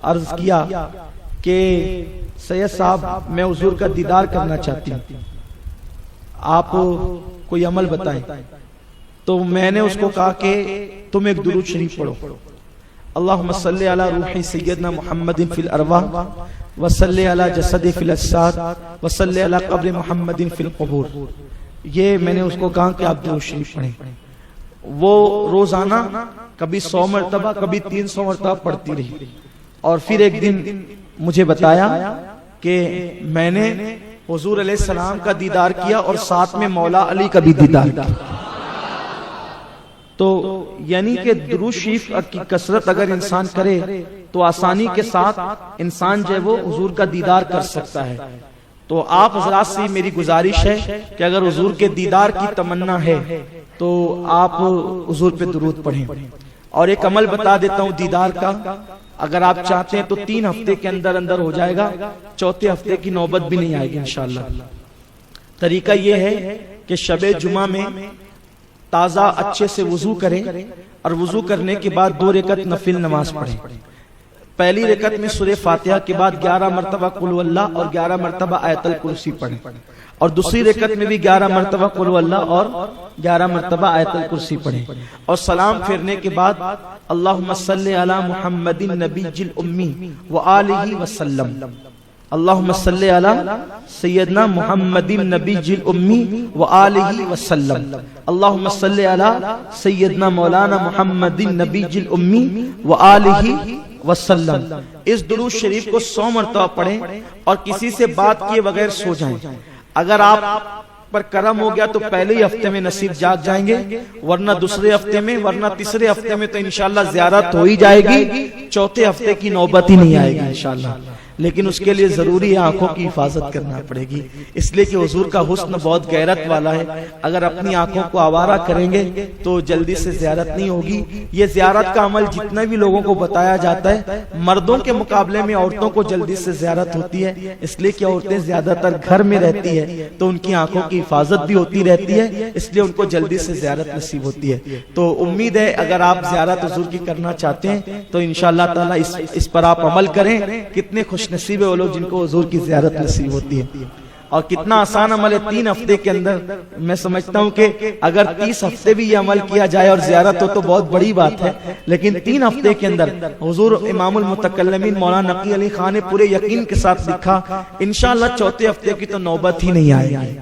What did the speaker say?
عرض کیا کہ سید صاحب میں حضور کا دیدار کرنا چاہتی ہوں، آپ کوئی عمل بتائیں۔ تو میں نے اس کو کہا کہ تم ایک درود شریف پڑھو، اللہم صلی علی روح سیدنا محمد فی الارواح وصلی علی جسد فی الاجساد وصلی علی قبر محمد فی القبور۔ یہ میں نے اس کو کہا کہ آپ درود شریف پڑھیں۔ وہ روزانہ کبھی 100 مرتبہ کبھی 300 مرتبہ پڑھتی رہی، اور پھر ایک دن مجھے بتایا کہ میں نے حضور علیہ السلام کا دیدار کیا اور ساتھ میں مولا علی کا بھی دیدار کیا۔ تو یعنی کہ درود شریف کی کثرت اگر انسان کرے تو آسانی کے ساتھ انسان جو ہے وہ حضور کا دیدار کر سکتا ہے۔ تو آپ حضرات سے میری گزارش ہے کہ اگر حضور کے دیدار کی تمنا ہے تو آپ حضور پہ درود پڑھیں۔ اور ایک عمل بتا دیتا ہوں دیدار کا، اگر آپ چاہتے ہیں تو 3 ہفتے کے اندر اندر ہو جائے گا، 4تھے ہفتے کی نوبت بھی نہیں آئے گی انشاءاللہ۔ طریقہ یہ ہے کہ شب جمعہ میں تازہ اچھے سے وضو کریں، اور وضو کرنے کے بعد 2 رکعت نفل نماز پڑھیں۔ پہلی رکعت میں سورہ فاتحہ کے بعد 11 مرتبہ قل هو اللہ اور 11 مرتبہ آیت الکرسی پڑھیں، اور دوسری رکعت میں بھی 11 مرتبہ قل هو اللہ اور 11 مرتبہ آیت الکرسی پڑھیں، اور سلام پھیرنے کے بعد اللہم صلی علی محمد النبی الامی وآلہ وسلم، اللہم صلی علی سیدنا محمد النبی الامی وآلہ وسلم، اللہم صلی علی سیدنا مولانا محمد النبی الامی وآلہ وسلم۔ اس درود شریف کو 100 مرتبہ پڑھیں اور کسی سے بات کیے بغیر سو جائیں۔ اگر آپ پر کرم ہو گیا تو پہلے ہی ہفتے میں نصیب جاگ جائیں گے، ورنہ دوسرے ہفتے میں، ورنہ تیسرے ہفتے میں تو انشاءاللہ زیارت ہو ہی جائے گی، 4تھے ہفتے کی نوبت ہی نہیں آئے گی انشاءاللہ۔ لیکن اس کے لیے ضروری ہے آنکھوں کی حفاظت کرنا پڑے گی، اس لیے کہ حضور کا حسن بہت غیرت والا ہے۔ اگر اپنی آنکھوں کو آوارہ کریں گے تو جلدی سے زیارت نہیں ہوگی۔ یہ زیارت کا عمل جتنے بھی لوگوں کو بتایا جاتا ہے، مردوں کے مقابلے میں عورتوں کو جلدی سے زیارت ہوتی ہے، اس لیے کہ عورتیں زیادہ تر گھر میں رہتی ہے تو ان کی آنکھوں کی حفاظت بھی ہوتی رہتی ہے، اس لیے ان کو جلدی سے زیارت نصیب ہوتی ہے۔ تو امید ہے اگر آپ زیارت حضور کی کرنا چاہتے ہیں تو انشاءاللہ تعالی اس پر آپ عمل کریں۔ کتنے خوش نصیب ہے وہ لوگ جن کو حضور کی زیارت نصیب ہوتی ہے، اور کتنا آسان عمل ہے 3 ہفتے کے اندر۔ میں سمجھتا ہوں کہ اگر 30 ہفتے بھی یہ عمل کیا جائے اور زیارت ہو تو بہت بڑی بات ہے، لیکن 3 ہفتے کے اندر حضور امام المتکلمین مولانا نقی علی خان نے پورے یقین کے ساتھ لکھا انشاءاللہ 4تھے ہفتے کی تو نوبت ہی نہیں آئے گی۔